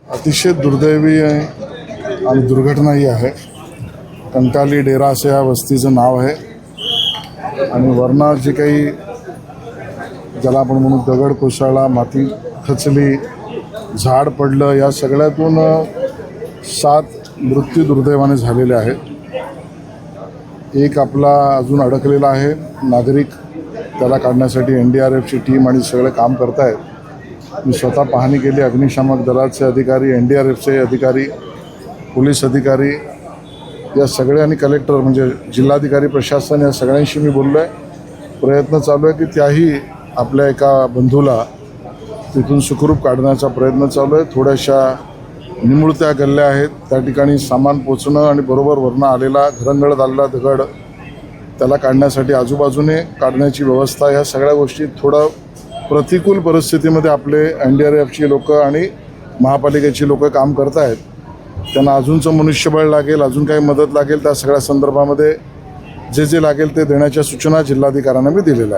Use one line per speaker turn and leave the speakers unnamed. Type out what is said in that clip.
अतिशय दुर्दैवी आणि दुर्घटना ही आहे। कंकाली डेरा असं या वस्तीचं नाव आहे आणि वरना जे काही ज्याला आपण म्हणू दगड कोसळला, माती खचली, झाड पडलं, या सगळ्यातून 7 मृत्यू दुर्दैवाने झालेले आहेत। एक आपला अजून अडकलेला आहे नागरिक, त्याला काढण्यासाठी NDRFची टीम आणि सगळे काम करत आहेत। मी स्वतः पाहणी केली, अग्निशामक दलाचे अधिकारी, NDRFचे अधिकारी, पोलीस अधिकारी या सगळे आणि कलेक्टर म्हणजे जिल्हाधिकारी प्रशासन या सगळ्यांशी मी बोललो आहे। प्रयत्न चालू आहे की त्याही आपल्या एका बंधूला तिथून सुखरूप काढण्याचा प्रयत्न चालू आहे। थोड्याशा निमुळत्या गल्ल्या आहेत, त्या ठिकाणी सामान पोचणं आणि बरोबर वरनं आलेला घरंगळत आलेला दगड त्याला काढण्यासाठी आजूबाजूने काढण्याची व्यवस्था, या सगळ्या गोष्टी थोडं प्रतिकूल परिस्थितीमध्ये आपले NDRFची लोक आणि महापालिकेची लोक काम करत आहेत। त्यांना अजूनचं मनुष्यबळ लागेल, अजून काही मदत लागेल, त्या सगळ्या संदर्भामध्ये जे लागेल ते देण्याच्या सूचना जिल्हाधिकाऱ्यांना मी दिलेल्या आहेत।